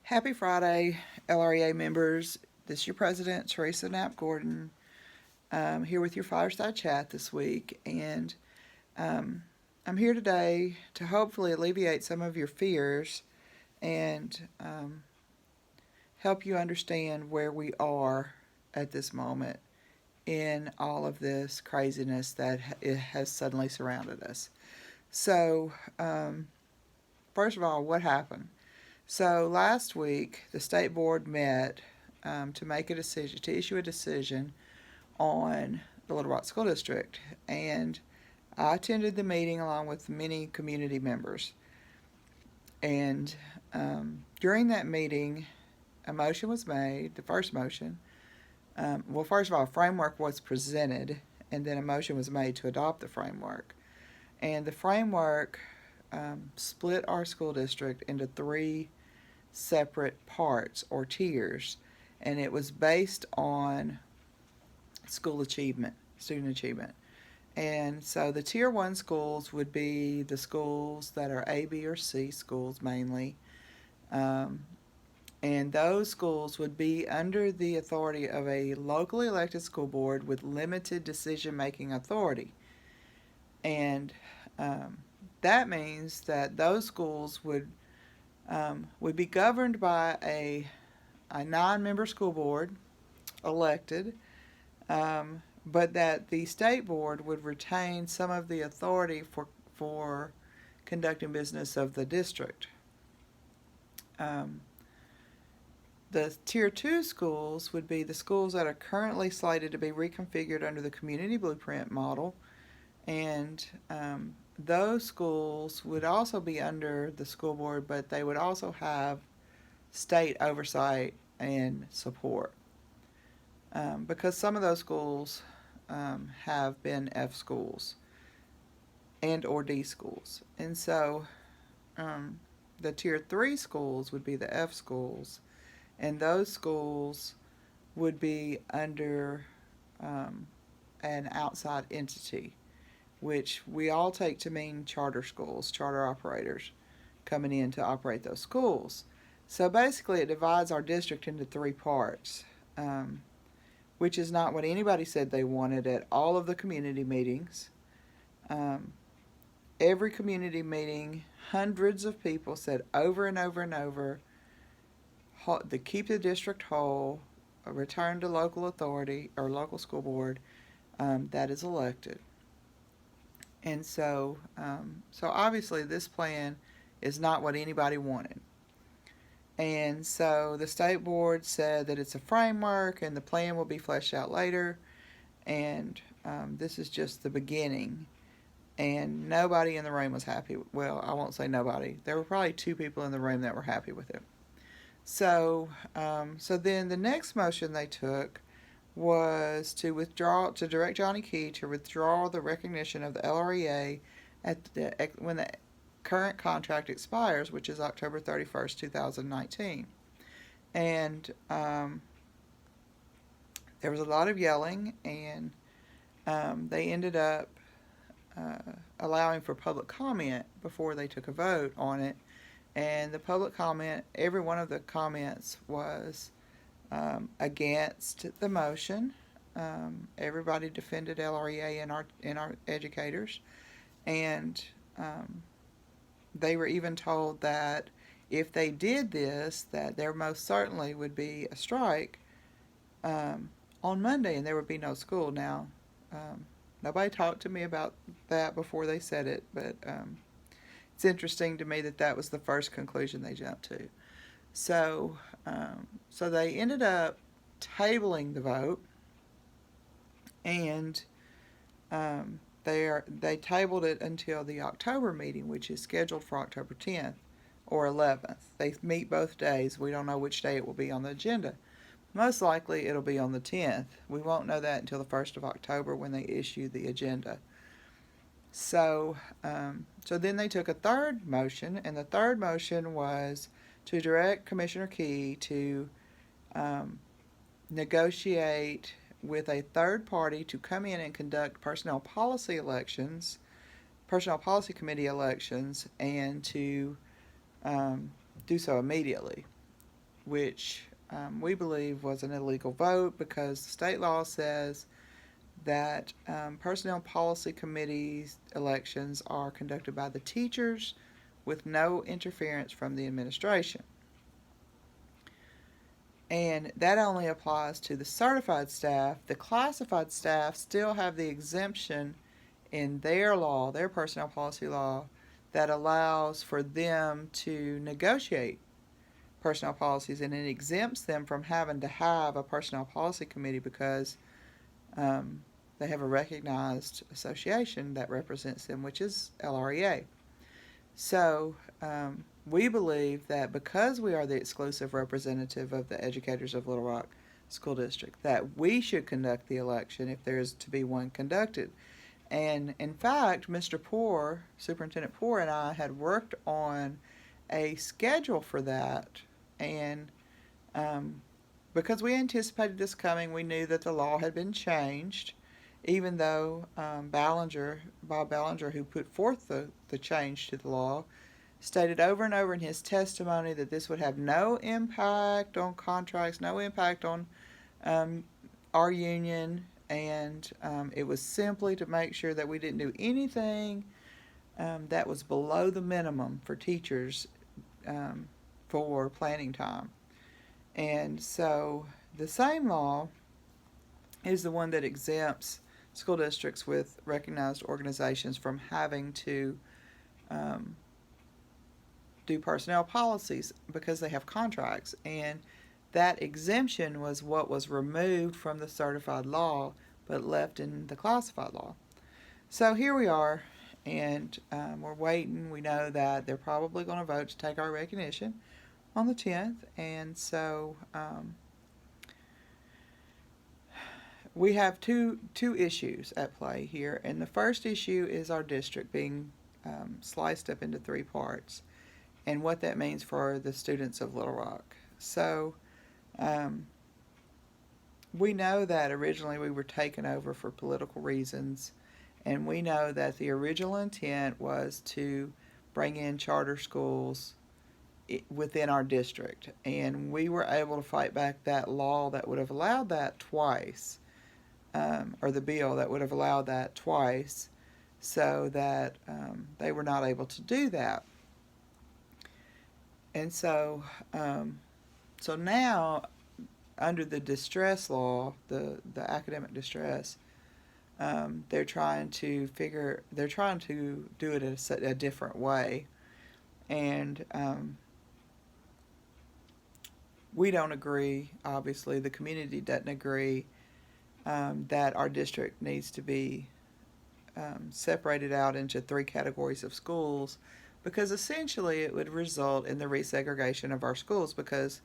Happy Friday, LREA members. This is your president, Teresa Knapp Gordon, here with your fireside chat this week. And um, I'm here today to hopefully alleviate some of your fears and help you understand where we are at this moment in all of this craziness that it has suddenly surrounded us. So, first of all, what happened? So last week, the state board met to make a decision, to issue a decision on the Little Rock School District, and I attended the meeting along with many community members. And during that meeting, a motion was made. The first motion, well, first of all, a framework was presented, and then a motion was made to adopt the framework. And the framework split our school district into three separate parts or tiers, and it was based on school achievement, student achievement. And so the tier one schools would be the schools that are A, B, or C schools mainly. Um, and those schools would be under the authority of a locally elected school board with limited decision making authority. And that means that those schools would be governed by a non-member school board elected, but that the state board would retain some of the authority for conducting business of the district. Um, the tier two schools would be the schools that are currently slated to be reconfigured under the community blueprint model, and those schools would also be under the school board, but they would also have state oversight and support, because some of those schools have been F schools and or D schools. And so the tier 3 schools would be the F schools, and those schools would be under an outside entity, which we all take to mean charter schools, charter operators coming in to operate those schools. So basically, it divides our district into three parts, which is not what anybody said they wanted at all of the community meetings. Um, every community meeting, hundreds of people said over and over and over to keep the district whole, return to local authority or local school board that is elected. And so obviously this plan is not what anybody wanted. And so the state board said that it's a framework and the plan will be fleshed out later. And this is just the beginning. And nobody in the room was happy. Well, I won't say nobody. There were probably two people in the room that were happy with it. So then the next motion they took was to direct Johnny Key to withdraw the recognition of the LREA when the current contract expires, which is October 31st, 2019. And there was a lot of yelling, and they ended up allowing for public comment before they took a vote on it. And the public comment, every one of the comments was against the motion. Everybody defended LREA and our educators, and they were even told that if they did this, that there most certainly would be a strike on Monday, and there would be no school. Now, nobody talked to me about that before they said it, but it's interesting to me that that was the first conclusion they jumped to. So they ended up tabling the vote, and they tabled it until the October meeting, which is scheduled for October 10th or 11th. They meet both days. We don't know which day it will be on the agenda. Most likely it'll be on the 10th. We won't know that until the 1st of October when they issue the agenda. So then they took a third motion, and the third motion was to direct Commissioner Key to negotiate with a third party to come in and conduct personnel policy committee elections, and to do so immediately. which we believe was an illegal vote because the state law says that personnel policy committees elections are conducted by the teachers with no interference from the administration. And that only applies to the certified staff. The classified staff still have the exemption in their law, their personnel policy law, that allows for them to negotiate personnel policies, and it exempts them from having to have a personnel policy committee because they have a recognized association that represents them, which is LREA. So we believe that because we are the exclusive representative of the educators of Little Rock School District, that we should conduct the election if there is to be one conducted. And in fact, Mr. Poore, Superintendent Poore, and I had worked on a schedule for that. And because we anticipated this coming, we knew that the law had been changed, even though Bob Ballinger, who put forth the change to the law, stated over and over in his testimony that this would have no impact on contracts, no impact on our union, and it was simply to make sure that we didn't do anything that was below the minimum for teachers for planning time. And so the same law is the one that exempts school districts with recognized organizations from having to do personnel policies because they have contracts. And that exemption was what was removed from the certified law but left in the classified law. So here we are, and we're waiting. We know that they're probably going to vote to take our recognition on the 10th, and so we have two issues at play here. And the first issue is our district being sliced up into 3 parts and what that means for the students of Little Rock. So we know that originally we were taken over for political reasons, and we know that the original intent was to bring in charter schools within our district, and we were able to fight back that law that would have allowed that twice, or the bill that would have allowed that twice, so that they were not able to do that. And so now, under the distress law, the academic distress, they're trying to do it a different way, and we don't agree. Obviously, the community doesn't agree that our district needs to be separated out into 3 categories of schools, because essentially it would result in the resegregation of our schools, because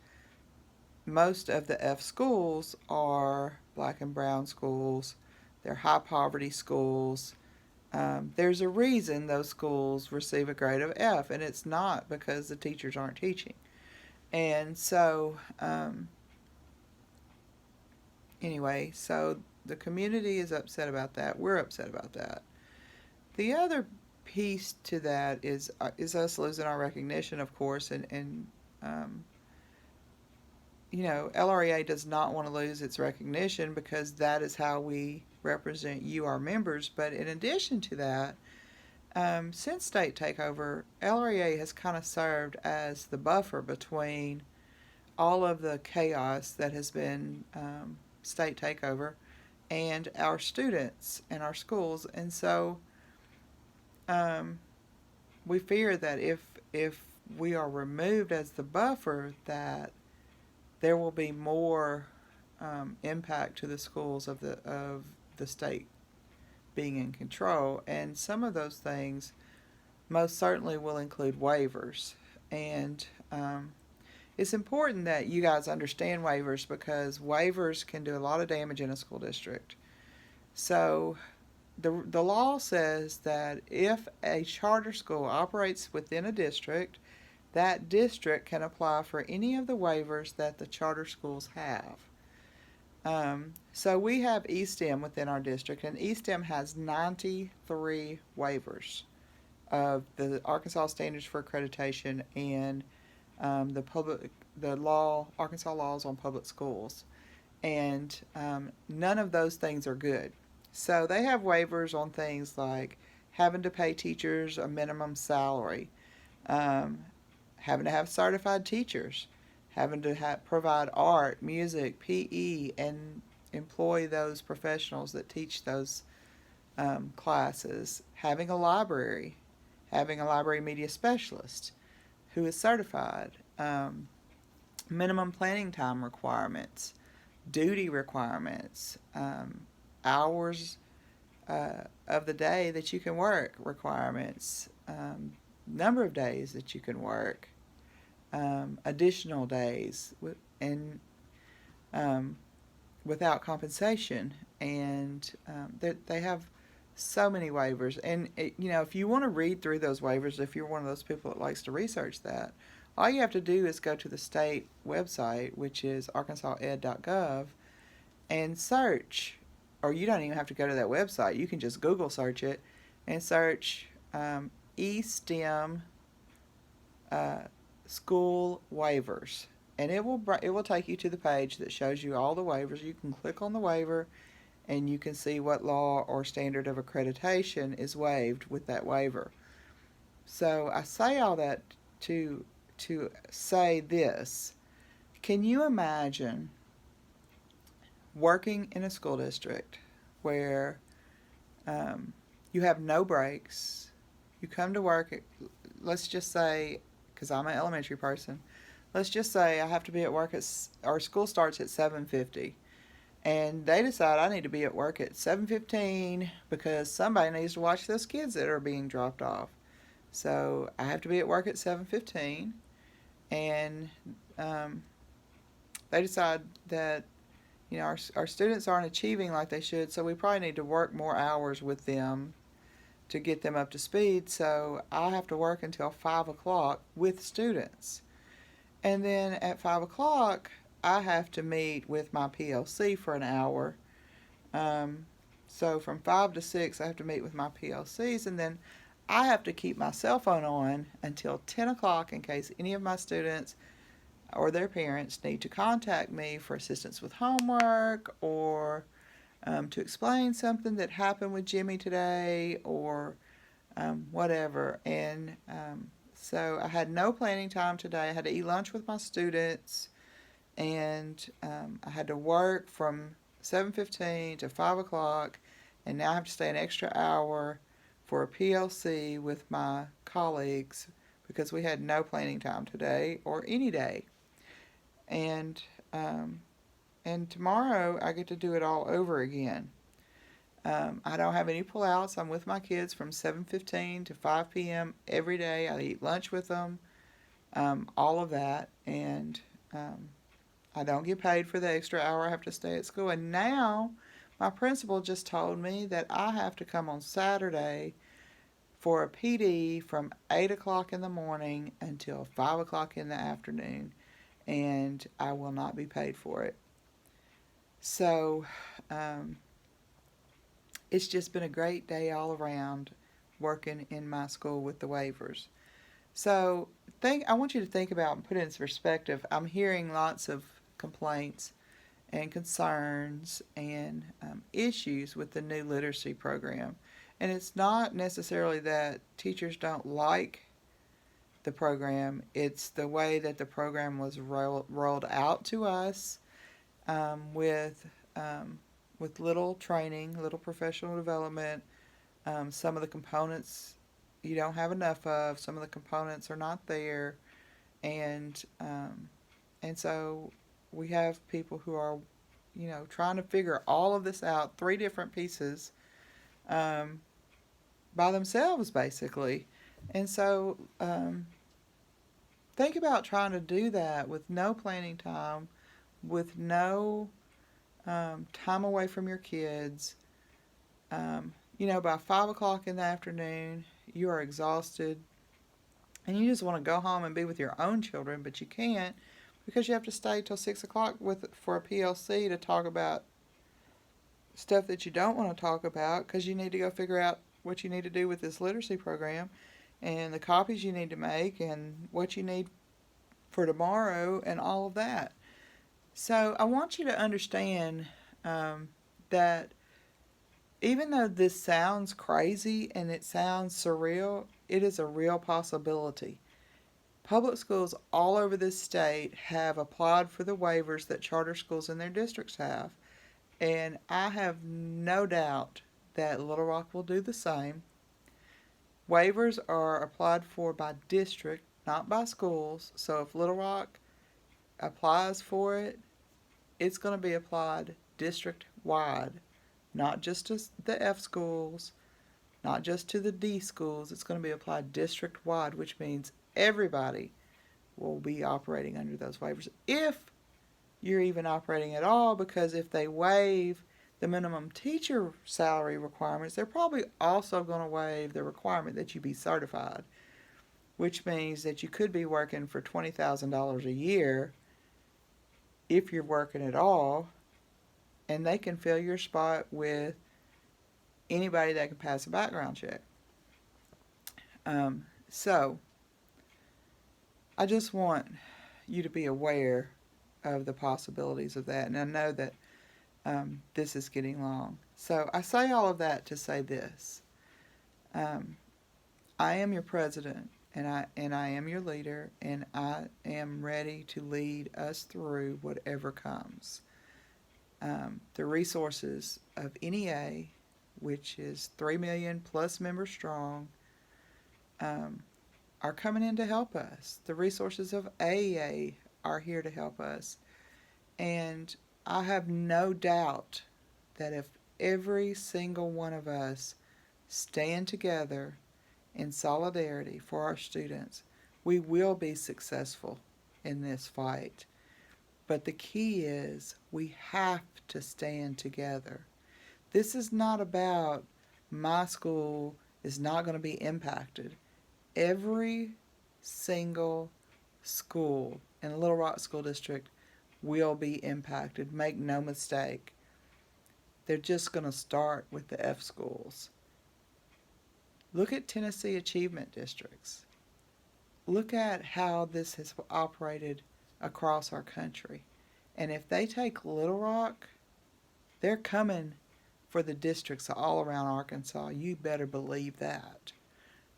most of the F schools are black and brown schools. They're high poverty schools. There's a reason those schools receive a grade of F, and it's not because the teachers aren't teaching. And so, anyway, so the community is upset about that. We're upset about that. The other piece to that is us losing our recognition, of course, and you know, LREA does not want to lose its recognition because that is how we represent you, our members. But in addition to that, since state takeover, LREA has kind of served as the buffer between all of the chaos that has been state takeover and our students and our schools. And so we fear that if we are removed as the buffer, that there will be more impact to the schools of the state being in control, and some of those things most certainly will include waivers. And it's important that you guys understand waivers, because waivers can do a lot of damage in a school district. So the law says that if a charter school operates within a district, that district can apply for any of the waivers that the charter schools have. So we have ESTEM within our district, and ESTEM has 93 waivers of the Arkansas Standards for Accreditation and Arkansas laws on public schools, and none of those things are good. So they have waivers on things like having to pay teachers a minimum salary, um, having to have certified teachers, having to provide art, music, PE, and employ those professionals that teach those classes, having a library media specialist who is certified, minimum planning time requirements, duty requirements, hours of the day that you can work requirements, number of days that you can work, additional days, and um, without compensation. And they have so many waivers. And, if you want to read through those waivers, if you're one of those people that likes to research that, all you have to do is go to the state website, which is arkansased.gov, and search. Or you don't even have to go to that website. You can just Google search it and search eSTEM school waivers, and it will take you to the page that shows you all the waivers. You can click on the waiver, and you can see what law or standard of accreditation is waived with that waiver. So I say all that to say this: can you imagine working in a school district where you have no breaks? You come to work at, let's just say, because I'm an elementary person, let's just say I have to be at work our school starts at 7:50, and they decide I need to be at work at 7:15 because somebody needs to watch those kids that are being dropped off. So I have to be at work at 7:15, and they decide that our students aren't achieving like they should, so we probably need to work more hours with them to get them up to speed. So I have to work until 5 o'clock with students. And then at 5 o'clock, I have to meet with my PLC for an hour. So from 5 to 6, I have to meet with my PLCs, and then I have to keep my cell phone on until 10 o'clock in case any of my students or their parents need to contact me for assistance with homework, or to explain something that happened with Jimmy today, or whatever. And so I had no planning time today. I had to eat lunch with my students, and I had to work from 7:15 to 5 o'clock, and now I have to stay an extra hour for a PLC with my colleagues because we had no planning time today or any day. And tomorrow I get to do it all over again. I don't have any pullouts. I'm with my kids from 7:15 to 5 p.m. every day. I eat lunch with them, all of that, and I don't get paid for the extra hour I have to stay at school. And now my principal just told me that I have to come on Saturday for a PD from 8 o'clock in the morning until 5 o'clock in the afternoon, and I will not be paid for it. So it's just been a great day all around working in my school with the waivers. So I want you to think about and put it into perspective. I'm hearing lots of complaints and concerns and issues with the new literacy program. And it's not necessarily that teachers don't like the program. It's the way that the program was rolled out to us, with little training, little professional development. Some of the components you don't have enough of. Some of the components are not there, and so we have people who are, trying to figure all of this out, 3 different pieces, by themselves, basically. And so think about trying to do that with no planning time, with no time away from your kids. By 5 o'clock in the afternoon, you are exhausted, and you just want to go home and be with your own children, but you can't because you have to stay till 6 o'clock for a PLC to talk about stuff that you don't want to talk about because you need to go figure out what you need to do with this literacy program and the copies you need to make and what you need for tomorrow and all of that. So I want you to understand that even though this sounds crazy and it sounds surreal, it is a real possibility. Public schools all over this state have applied for the waivers that charter schools in their districts have, and I have no doubt that Little Rock will do the same. Waivers are applied for by district, not by schools, so if Little Rock applies for it, it's going to be applied district wide, not just to the F schools, not just to the D schools. It's going to be applied district wide, which means everybody will be operating under those waivers if you're even operating at all, because if they waive the minimum teacher salary requirements, they're probably also going to waive the requirement that you be certified, which means that you could be working for $20,000 a year if you're working at all, and they can fill your spot with anybody that can pass a background check. So I just want you to be aware of the possibilities of that, and I know that this is getting long. So I say all of that to say this. I am your president, and I am your leader, and I am ready to lead us through whatever comes. The resources of NEA, which is 3 million plus members strong, are coming in to help us. The resources of AEA are here to help us. And I have no doubt that if every single one of us stand together in solidarity for our students, we will be successful in this fight. But the key is we have to stand together. This is not about my school is not going to be impacted. Every single school in Little Rock School District will be impacted. Make no mistake. They're just going to start with the F schools. Look at Tennessee Achievement Districts. Look at how this has operated across our country. And if they take Little Rock, they're coming for the districts all around Arkansas. You better believe that.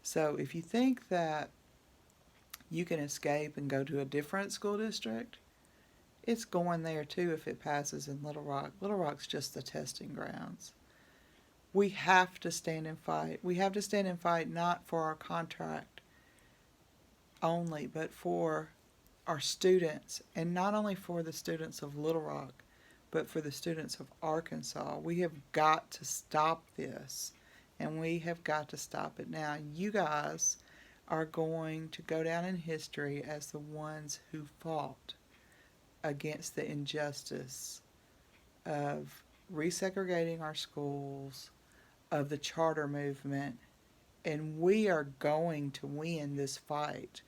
So if you think that you can escape and go to a different school district, it's going there too if it passes in Little Rock. Little Rock's just the testing grounds. We have to stand and fight. We have to stand and fight not for our contract only, but for our students, and not only for the students of Little Rock, but for the students of Arkansas. We have got to stop this, and we have got to stop it now. You guys are going to go down in history as the ones who fought against the injustice of resegregating our schools, of the charter movement, and we are going to win this fight.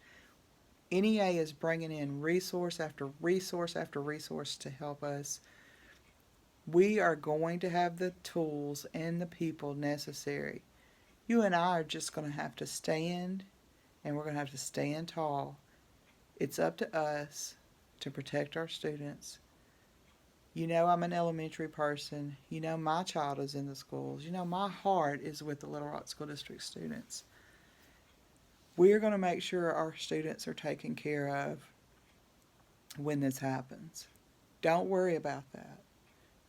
NEA is bringing in resource after resource after resource to help us. We are going to have the tools and the people necessary. You and I are just going to have to stand, and we're going to have to stand tall. It's up to us to protect our students. You know I'm an elementary person. You know my child is in the schools. You know my heart is with the Little Rock School District students. We're going to make sure our students are taken care of when this happens. Don't worry about that.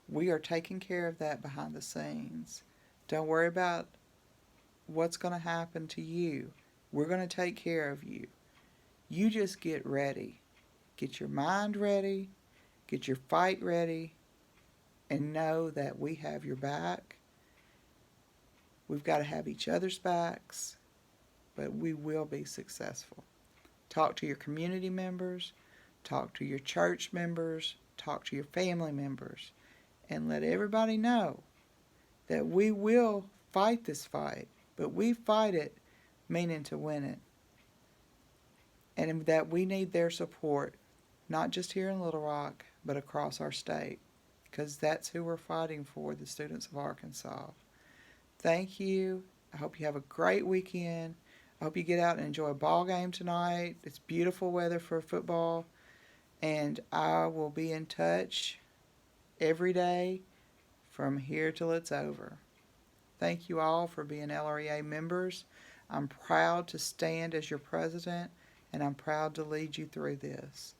We are taking care of that behind the scenes. Don't worry about what's going to happen to you. We're going to take care of you. You just get ready. Get your mind ready. Get your fight ready. And know that we have your back. We've got to have each other's backs. But we will be successful. Talk to your community members. Talk to your church members. Talk to your family members. And let everybody know that we will fight this fight. But we fight it meaning to win it. And that we need their support, not just here in Little Rock, but across our state. Because that's who we're fighting for, the students of Arkansas. Thank you. I hope you have a great weekend. I hope you get out and enjoy a ball game tonight. It's beautiful weather for football, and I will be in touch every day from here till it's over. Thank you all for being LREA members. I'm proud to stand as your president, and I'm proud to lead you through this.